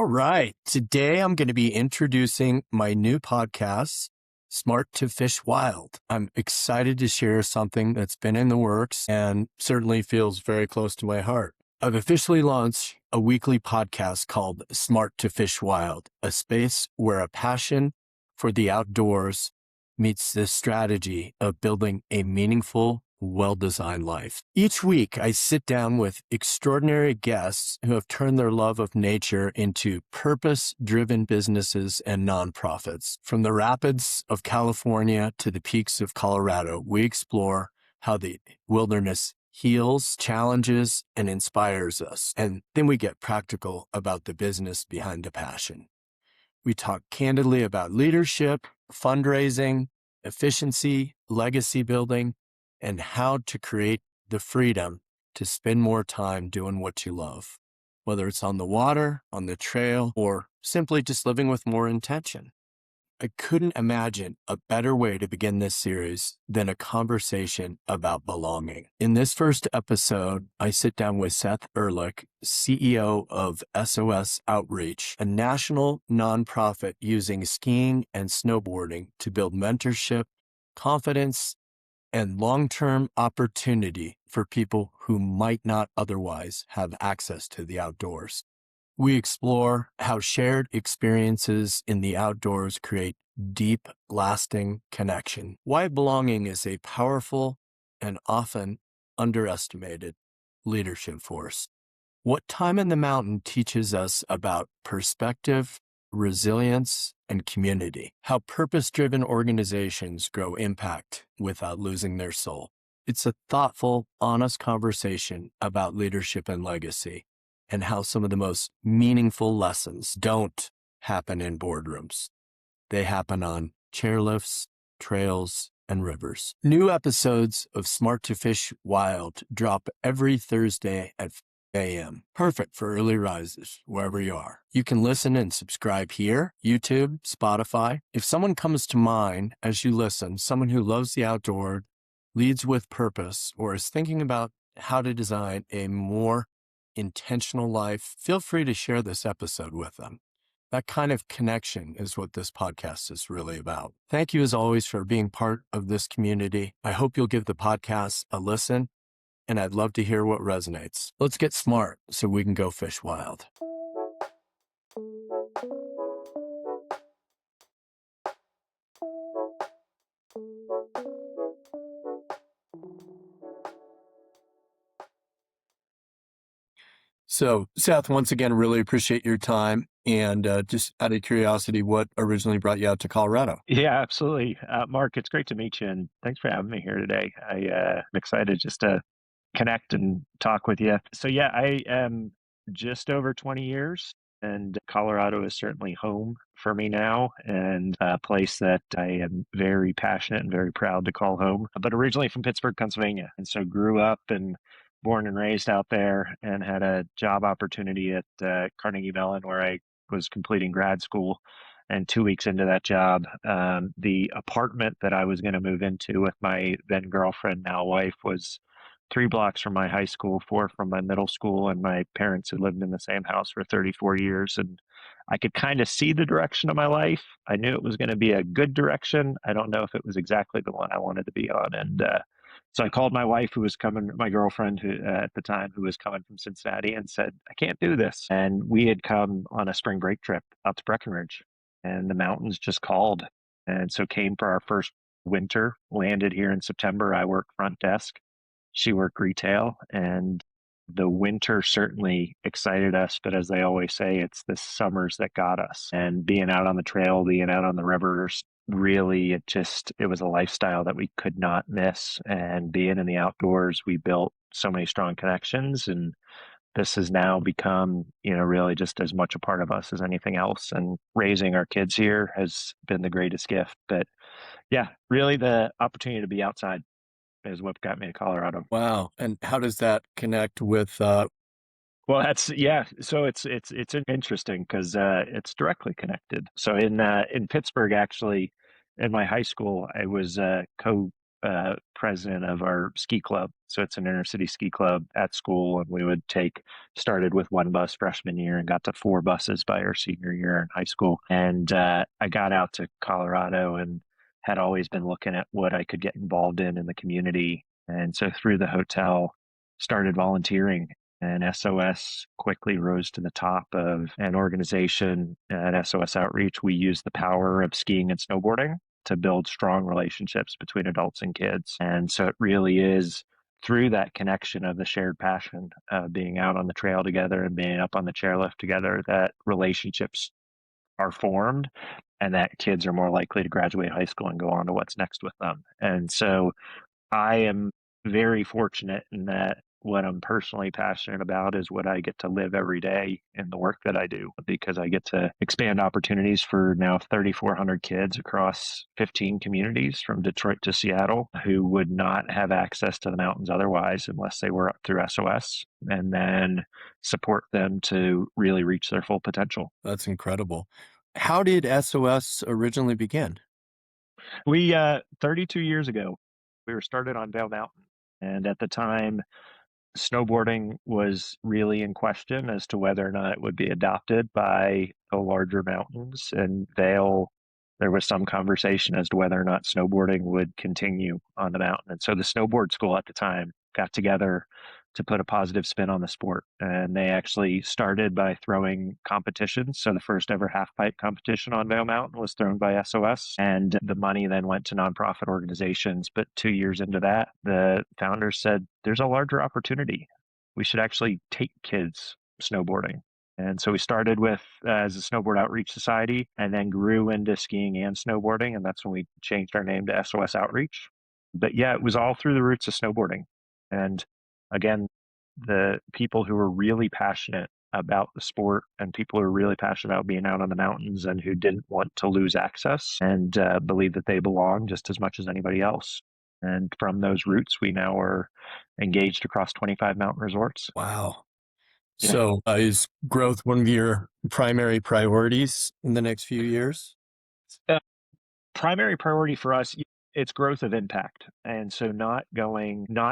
All right. Today I'm going to be introducing my new podcast, Smart to Fish Wild. I'm excited to share something that's been in the works and certainly feels very close to my heart. I've officially launched a weekly podcast called Smart to Fish Wild, a space where a passion for the outdoors meets the strategy of building a meaningful, well-designed life. Each week, I sit down with extraordinary guests who have turned their love of nature into purpose-driven businesses and nonprofits. From the rapids of California to the peaks of Colorado, we explore how the wilderness heals, challenges, and inspires us. And then we get practical about the business behind the passion. We talk candidly about leadership, fundraising, efficiency, legacy building, and how to create the freedom to spend more time doing what you love, whether it's on the water, on the trail, or simply just living with more intention. I couldn't imagine a better way to begin this series than a conversation about belonging. In this first episode, I sit down with Seth Erlich, CEO of SOS Outreach, a national nonprofit using skiing and snowboarding to build mentorship, confidence, and long-term opportunity for people who might not otherwise have access to the outdoors. We explore how shared experiences in the outdoors create deep, lasting connection, why belonging is a powerful and often underestimated leadership force, what time in the mountain teaches us about perspective, resilience, and community, how purpose-driven organizations grow impact without losing their soul. It's a thoughtful, honest conversation about leadership and legacy, and how some of the most meaningful lessons don't happen in boardrooms. They happen on chairlifts, trails, and rivers. New episodes of Smart to Fish Wild drop every Thursday at 5 a.m. Perfect for early risers, wherever you are. You can listen and subscribe here, YouTube, Spotify. If someone comes to mind as you listen, someone who loves the outdoor, leads with purpose, or is thinking about how to design a more intentional life, feel free to share this episode with them. That kind of connection is what this podcast is really about. Thank you as always for being part of this community. I hope you'll give the podcast a listen, and I'd love to hear what resonates. Let's get smart so we can go fish wild. So, Seth, once again, really appreciate your time. And just out of curiosity, what originally brought you out to Colorado? Yeah, absolutely. Mark, it's great to meet you, and thanks for having me here today. I'm excited just to connect and talk with you. So, yeah, I am just over 20 years, and Colorado is certainly home for me now, and a place that I am very passionate and very proud to call home. But originally from Pittsburgh, Pennsylvania, and so grew up and born and raised out there, and had a job opportunity at Carnegie Mellon where I was completing grad school. And 2 weeks into that job, the apartment that I was going to move into with my then girlfriend, now wife, was 3 blocks from my high school, 4 from my middle school, and my parents had lived in the same house for 34 years. And I could kind of see the direction of my life. I knew it was going to be a good direction. I don't know if it was exactly the one I wanted to be on. And so I called my wife, who was coming, my girlfriend who, at the time, who was coming from Cincinnati, and said, I can't do this. And we had come on a spring break trip out to Breckenridge, and the mountains just called. And so came for our first winter, landed here in September. I worked front desk, she worked retail, and the winter certainly excited us. But as they always say, it's the summers that got us. And being out on the trail, being out on the rivers, really, it was a lifestyle that we could not miss. And being in the outdoors, we built so many strong connections, and this has now become, really just as much a part of us as anything else. And raising our kids here has been the greatest gift. But yeah, really the opportunity to be outside is what got me to Colorado. Wow. And how does that connect with Well, yeah. So it's interesting because it's directly connected. So in Pittsburgh, actually, in my high school, I was president of our ski club. So it's an inner city ski club at school. And we would started with one bus freshman year and got to four buses by our senior year in high school. And I got out to Colorado and had always been looking at what I could get involved in the community. And so through the hotel, started volunteering. And SOS quickly rose to the top of an organization at SOS Outreach. We use the power of skiing and snowboarding to build strong relationships between adults and kids. And so it really is through that connection of the shared passion of being out on the trail together and being up on the chairlift together that relationships are formed and that kids are more likely to graduate high school and go on to what's next with them. And so I am very fortunate in that what I'm personally passionate about is what I get to live every day in the work that I do because I get to expand opportunities for now 3,400 kids across 15 communities from Detroit to Seattle who would not have access to the mountains otherwise unless they were up through SOS, and then support them to really reach their full potential. That's incredible. How did SOS originally begin? We 32 years ago, we were started on Vail Mountain, and at the time snowboarding was really in question as to whether or not it would be adopted by the larger mountains. And Vail, there was some conversation as to whether or not snowboarding would continue on the mountain. And so the snowboard school at the time got together to put a positive spin on the sport. And they actually started by throwing competitions. So the first ever half pipe competition on Vail Mountain was thrown by SOS. And the money then went to nonprofit organizations. But 2 years into that, the founders said, there's a larger opportunity. We should actually take kids snowboarding. And so we started with as a snowboard outreach society and then grew into skiing and snowboarding. And that's when we changed our name to SOS Outreach. But yeah, it was all through the roots of snowboarding. And again, the people who were really passionate about the sport and people who were really passionate about being out on the mountains and who didn't want to lose access and believe that they belong just as much as anybody else. And from those roots, we now are engaged across 25 mountain resorts. Wow. Yeah. So is growth one of your primary priorities in the next few years? Primary priority for us, it's growth of impact. And so not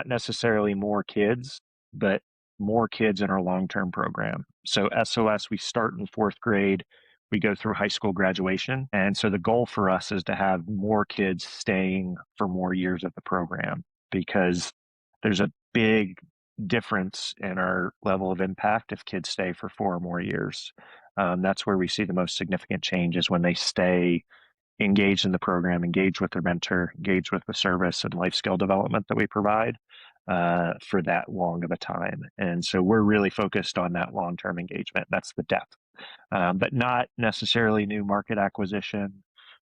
necessarily more kids, but more kids in our long-term program. So SOS, we start in fourth grade, we go through high school graduation. And so the goal for us is to have more kids staying for more years of the program because there's a big difference in our level of impact if kids stay for 4 or more years. That's where we see the most significant changes when they stay engaged in the program, engaged with their mentor, engaged with the service and life skill development that we provide for that long of a time. And so we're really focused on that long-term engagement. That's the depth, but not necessarily new market acquisition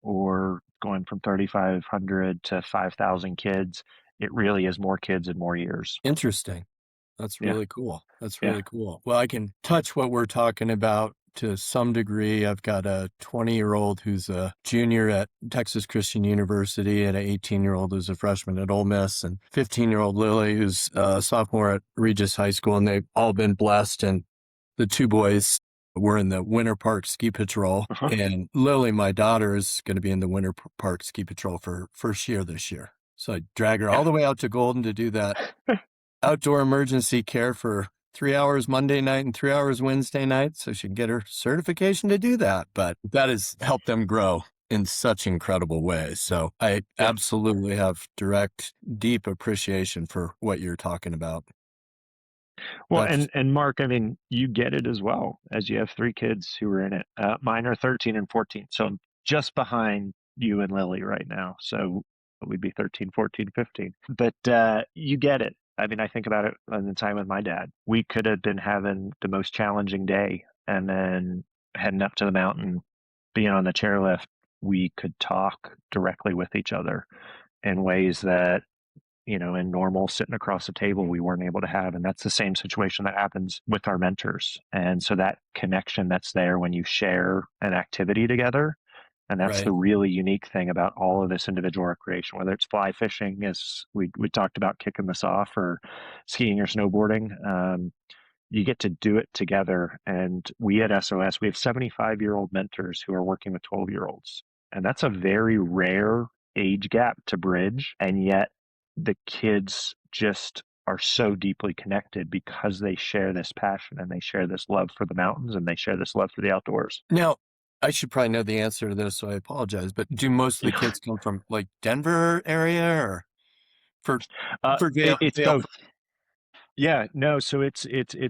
or going from 3,500 to 5,000 kids. It really is more kids and more years. Interesting. That's Yeah. really cool. That's Yeah. really cool. Well, I can touch what we're talking about to some degree. I've got a 20-year-old who's a junior at Texas Christian University and an 18-year-old who's a freshman at Ole Miss and 15-year-old Lily who's a sophomore at Regis High School. And they've all been blessed. And the two boys were in the Winter Park Ski Patrol. Uh-huh. And Lily, my daughter, is going to be in the Winter Park Ski Patrol for first year this year. So I drag her all the way out to Golden to do that outdoor emergency care for 3 hours Monday night and 3 hours Wednesday night so she can get her certification to do that. But that has helped them grow in such incredible ways. So I absolutely have direct, deep appreciation for what you're talking about. Well, That's and Mark, I mean, you get it as well as you have three kids who are in it. Mine are 13 and 14. So I'm just behind you and Lily right now. So we'd be 13, 14, 15. But you get it. I mean, I think about it on the time with my dad. We could have been having the most challenging day and then heading up to the mountain, being on the chairlift, we could talk directly with each other in ways that in normal sitting across a table we weren't able to have. And that's the same situation that happens with our mentors. And so that connection that's there when you share an activity together. And that's right. the really unique thing about all of this individual recreation, whether it's fly fishing, as we talked about kicking this off, or skiing or snowboarding. You get to do it together. And we at SOS, we have 75-year-old mentors who are working with 12-year-olds. And that's a very rare age gap to bridge, and yet the kids just are so deeply connected because they share this passion and they share this love for the mountains and they share this love for the outdoors. Now, I should probably know the answer to this, so I apologize, but do most of the kids come from like Denver area or for It's Vail? both. Yeah, no, so it's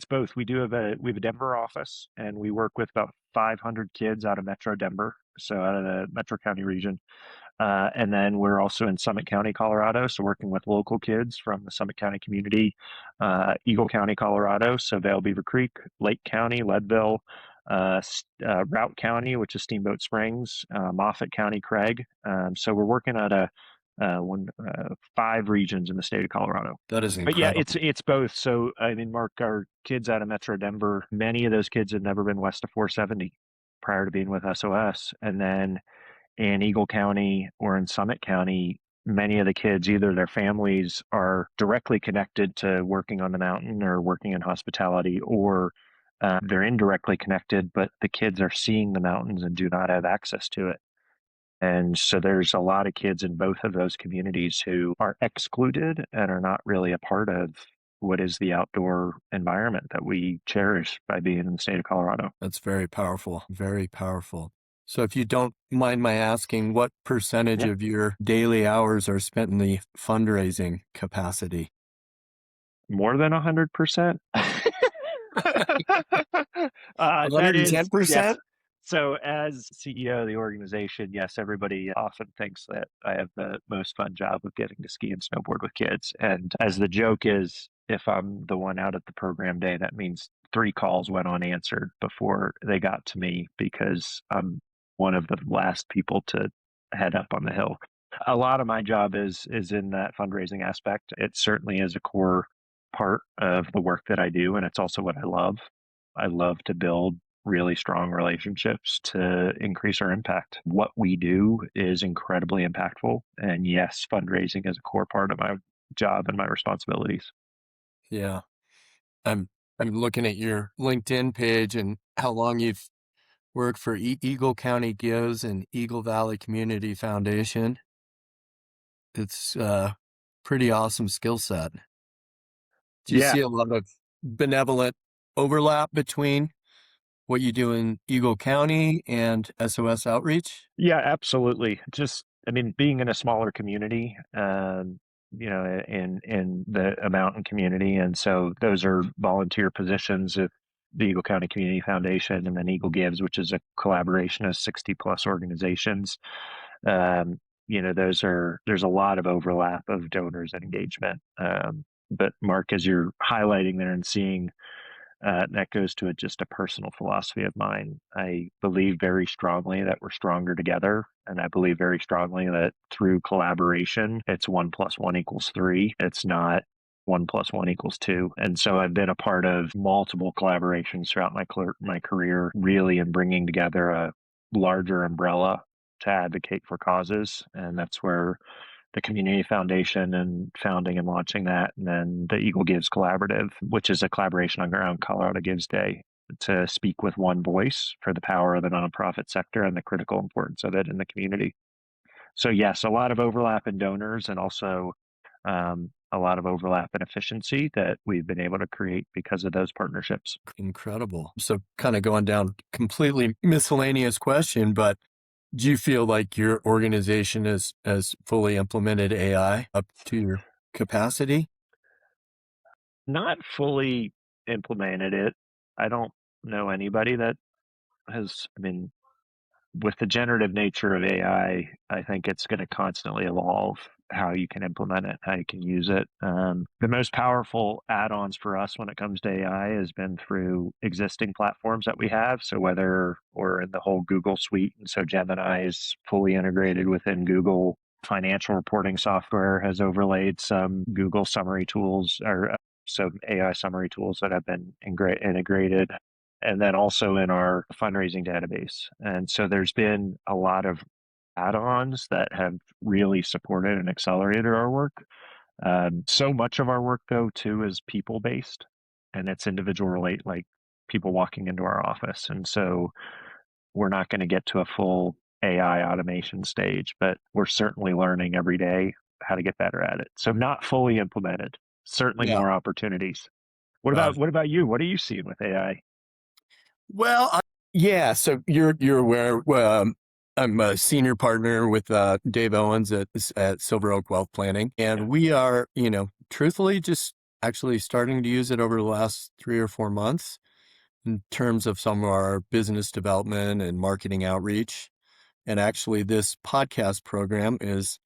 both. We have a Denver office, and we work with about 500 kids out of Metro Denver, so out of the Metro County region. And then we're also in Summit County, Colorado, so working with local kids from the Summit County community, Eagle County, Colorado, so Vail Beaver Creek, Lake County, Leadville, Route County, which is Steamboat Springs, Moffett County, Craig. So we're working at five regions in the state of Colorado. That is But yeah, incredible. it's both. So I mean, Mark, our kids out of Metro Denver, many of those kids had never been west of 470 prior to being with SOS, and then in Eagle County or in Summit County, many of the kids, either their families are directly connected to working on the mountain or working in hospitality, or they're indirectly connected, but the kids are seeing the mountains and do not have access to it. And so there's a lot of kids in both of those communities who are excluded and are not really a part of what is the outdoor environment that we cherish by being in the state of Colorado. That's very powerful, very powerful. So if you don't mind my asking, what percentage Yeah. of your daily hours are spent in the fundraising capacity? More than 100%. That is, yes. 110%? So, as CEO of the organization, yes, everybody often thinks that I have the most fun job of getting to ski and snowboard with kids. And as the joke is, if I'm the one out at the program day, that means 3 calls went unanswered before they got to me because I'm one of the last people to head up on the hill. A lot of my job is in that fundraising aspect. It certainly is a core part of the work that I do, and it's also what I love. I love to build really strong relationships to increase our impact. What we do is incredibly impactful, and yes, fundraising is a core part of my job and my responsibilities. Yeah. I'm I'm looking at your LinkedIn page and how long you've worked for Eagle County Gives and Eagle Valley Community Foundation. It's a pretty awesome skill set. Do you Yeah, see a lot of benevolent overlap between what you do in Eagle County and SOS Outreach? yeah, absolutely. Just, I mean, being in a smaller community, in the mountain community, and so those are volunteer positions at the Eagle County Community Foundation, and then Eagle Gives, which is a collaboration of 60 plus organizations. There's a lot of overlap of donors and engagement. But Mark, as you're highlighting there and seeing that goes to just a personal philosophy of mine. I believe very strongly that we're stronger together. And I believe very strongly that through collaboration, it's 1+1=3. It's not 1+1=2. And so I've been a part of multiple collaborations throughout my career, really in bringing together a larger umbrella to advocate for causes. And that's where the Community Foundation and founding and launching that, and then the Eagle Gives Collaborative, which is a collaboration around Colorado Gives Day to speak with one voice for the power of the nonprofit sector and the critical importance of it in the community. So, yes, a lot of overlap in donors and also a lot of overlap in efficiency that we've been able to create because of those partnerships. Incredible. So kind of going down completely miscellaneous question, but do you feel like your organization has fully implemented AI up to your capacity? Not fully implemented it. I don't know anybody that has, I mean, with the generative nature of AI, I think it's going to constantly evolve how you can implement it, how you can use it. The most powerful add-ons for us when it comes to AI has been through existing platforms that we have. So whether or in the whole Google suite, and so Gemini is fully integrated within Google. Financial reporting software has overlaid some Google summary tools or some AI summary tools that have been integrated, and then also in our fundraising database. And so there's been a lot of add-ons that have really supported and accelerated our work. So much of our work, though, too, is people-based, and it's individual relate, like people walking into our office. And so we're not going to get to a full AI automation stage, but we're certainly learning every day how to get better at it. So not fully implemented, certainly Yeah. more opportunities. Got it. What about you? What are you seeing with AI? Well, yeah. So you're aware. I'm a senior partner with Dave Owens at Silver Oak Wealth Planning, Yeah. and we are, truthfully, just actually starting to use it over the last 3 or 4 months in terms of some of our business development and marketing outreach. And actually, this podcast program is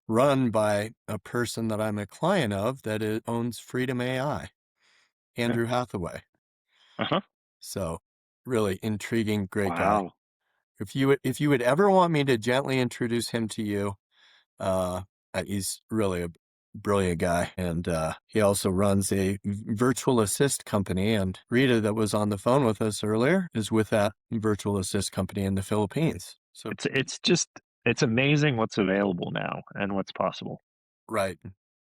run by a person that I'm a client of that owns Freedom AI, Yeah. Andrew Hathaway. Uh-huh. So really intriguing, great guy. Wow. If you would ever want me to gently introduce him to you, uh, he's really a brilliant guy, and he also runs a virtual assist company. And Rita, that was on the phone with us earlier, is with that virtual assist company in the Philippines. So It's just it's amazing what's available now and what's possible. right,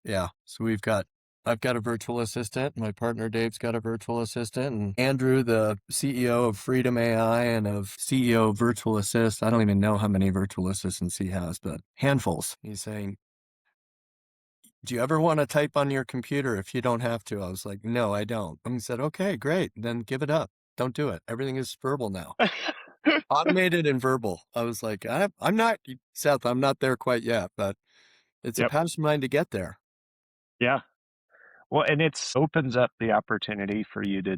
yeah. So I've got a virtual assistant. My partner Dave's got a virtual assistant, and Andrew, the CEO of Freedom AI and of CEO of Virtual Assist. I don't even know how many virtual assistants he has, but handfuls. He's saying, "Do you ever want to type on your computer if you don't have to?" I was like, "No, I don't." And he said, "Okay, great. Then give it up. Don't do it. Everything is verbal now, automated and verbal." I was like, I'm not, Seth, I'm not there quite yet, but it's a Yep. passion of mine to get there." Yeah. Well, and it's opens up the opportunity for you to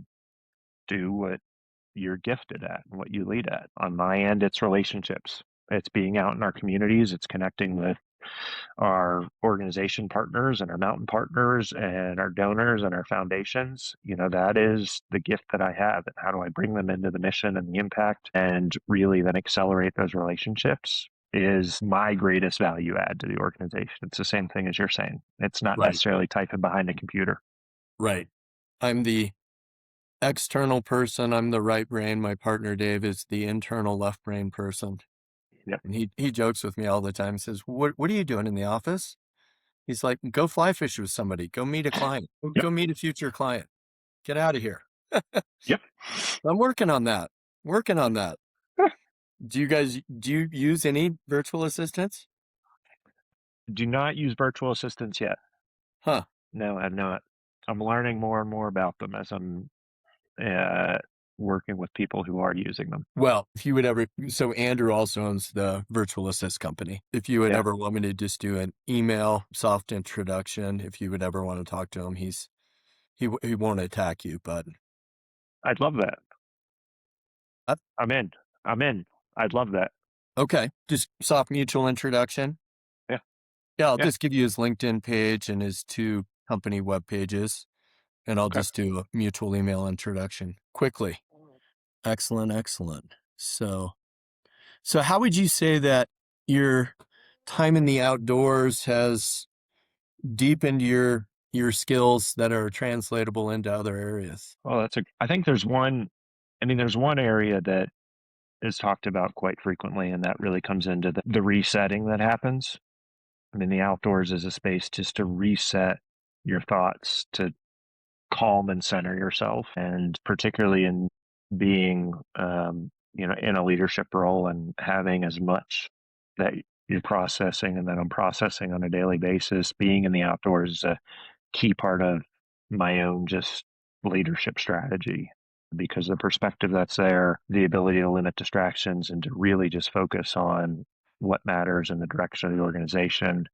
do what you're gifted at and what you lead at. On my end, it's relationships. It's being out in our communities. It's connecting with our organization partners and our mountain partners and our donors and our foundations. That is the gift that I have. And how do I bring them into the mission and the impact and really then accelerate those relationships is my greatest value add to the organization. It's the same thing as you're saying. It's not Right, necessarily typing behind a computer. right. I'm the external person. I'm the right brain. My partner Dave is the internal left brain person. Yep. And he jokes with me all the time. He says, what are you doing in the office? He's like, "Go fly fish with somebody. Go meet a client. Yep. Go meet a future client. Get out of here." Yep. I'm working on that. Working on that. Do you use any virtual assistants? Do not use virtual assistants yet. Huh. No, I've not. I'm learning more and more about them as I'm uh, working with people who are using them. Well, if you would ever, so Andrew also owns the virtual assist company. If you would Yeah, ever want me to just do an email soft introduction, if you would ever want to talk to him, he won't attack you, but I'd love that. uh, I'm in. I'm in. I'd love that. okay, just soft mutual introduction. Yeah, Yeah, I'll yeah. just give you his LinkedIn page and his two company web pages, and I'll Okay. just do a mutual email introduction quickly. Excellent, excellent. So how would you say that your time in the outdoors has deepened your skills that are translatable into other areas? Well, I think there's one area that is talked about quite frequently, and that really comes into the resetting that happens. I mean, the outdoors is a space just to reset your thoughts, to calm and center yourself, and particularly in being in a leadership role and having as much that you're processing and that I'm processing on a daily basis, being in the outdoors is a key part of my own just leadership strategy, because the perspective that's there, the ability to limit distractions and to really just focus on what matters in the direction of the organization.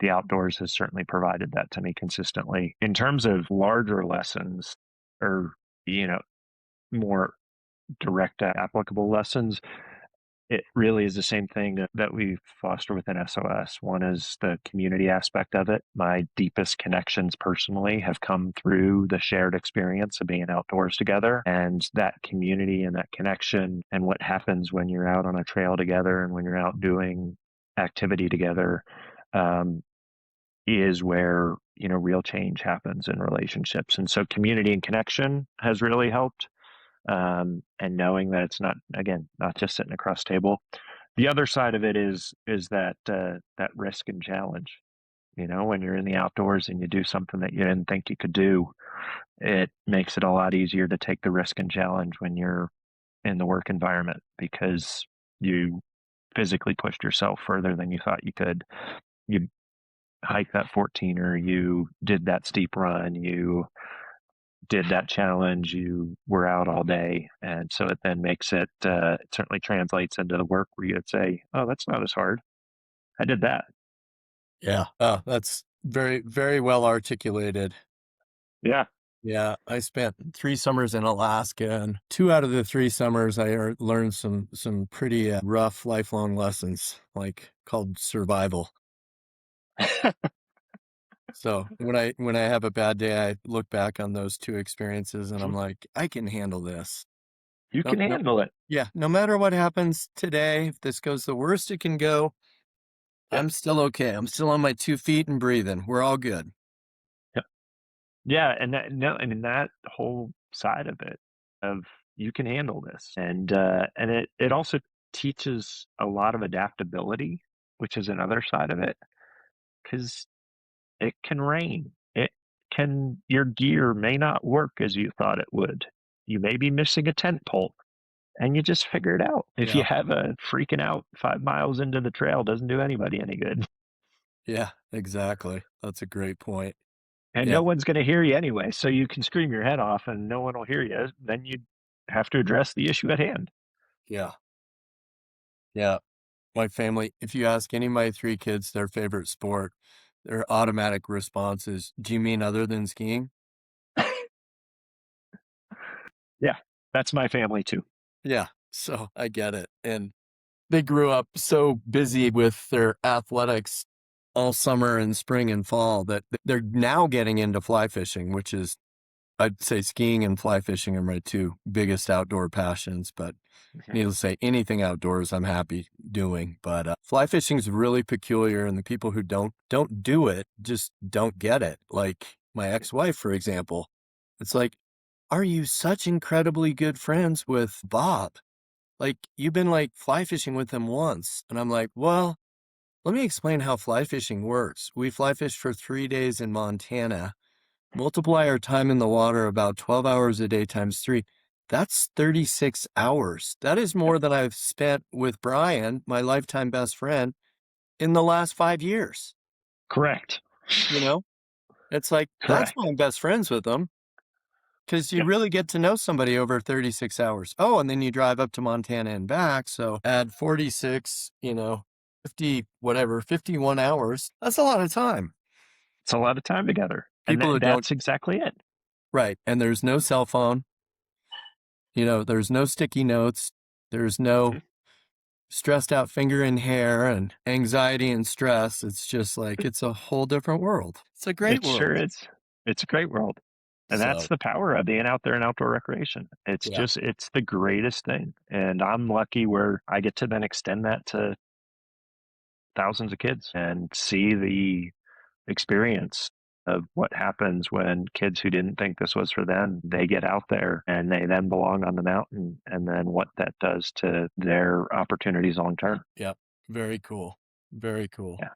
The outdoors has certainly provided that to me consistently. In terms of larger lessons or, you know, more direct applicable lessons, it really is the same thing that we foster within SOS. One is the community aspect of it. My deepest connections personally have come through the shared experience of being outdoors together, and that community and that connection and what happens when you're out on a trail together and when you're out doing activity together, um, is where real change happens in relationships. And so community and connection has really helped, and knowing that it's not, again, not just sitting across the table. The other side of it is that that risk and challenge. When you're in the outdoors and you do something that you didn't think you could do, it makes it a lot easier to take the risk and challenge when you're in the work environment, because you physically pushed yourself further than you thought you could. You hiked that 14er, you did that steep run, you did that challenge, you were out all day. And so it then makes it certainly translates into the work where you'd say, oh, that's not as hard. I did that. Yeah. Oh, that's very, very well articulated. Yeah. Yeah, I spent 3 summers in Alaska, and 2 out of the 3 summers, I learned some pretty, rough lifelong lessons, like, called survival. So, when I have a bad day, I look back on those 2 experiences, and I'm like, "I can handle this." You No can no handle it. Yeah, no matter what happens today, if this goes the worst it can go, Yeah. I'm still okay. I'm still on my 2 feet and breathing. We're all good. Yeah. Yeah. And that, no, I mean, that whole side of it, of you can handle this. And it also teaches a lot of adaptability, which is another side of it, because it can rain. Your gear may not work as you thought it would. You may be missing a tent pole and you just figure it out. If you Yeah, have a freaking out 5 miles into the trail, doesn't do anybody any good. yeah, exactly. That's a great point. And Yeah, no one's going to hear you anyway. So you can scream your head off and no one will hear you. Then you have to address the issue at hand. yeah, yeah. My family, if you ask any of my 3 kids their favorite sport, their automatic response is, "Do you mean other than skiing?" Yeah. That's my family too. Yeah, so I get it, and they grew up so busy with their athletics all summer and spring and fall that they're now getting into fly fishing, which is I'd say skiing and fly fishing are my 2 biggest outdoor passions, but Mhm. needless to say, anything outdoors I'm happy doing, but, fly fishing is really peculiar, and the people who don't do it just don't get it. Like, my ex-wife, for example, it's like, "Are you such incredibly good friends with Bob? Like, you've been, like, fly fishing with him once." And I'm like, "Well, let me explain how fly fishing works. We fly fished for 3 days in Montana. Multiply our time in the water about 12 hours a day times 3. That's 36 hours. That is more than I've spent with Brian, my lifetime best friend, in the last 5 years, Correct. you know? It's like, that's why Correct. I'm best friends with them, because you Yeah. really get to know somebody over 36 hours. Oh, and then you drive up to Montana and back, so add 46, 50 whatever, 51 hours. That's a lot of time. It's a lot of time together. And People who don't that's exactly it. Right, and there's no cell phone. There's no sticky notes. There's no Mhm. stressed out finger and hair and anxiety and stress. It's just like, it's a whole different world. It's a great It sure world. is. It's a great world. And that's So, the power of being out there in outdoor recreation. yeah, It's the greatest thing. And I'm lucky where I get to then extend that to thousands of kids and see the experience of what happens when kids who didn't think this was for them, they get out there and they then belong on the mountain, and then what that does to their opportunities long term. yeah, very cool. Very cool. Yeah.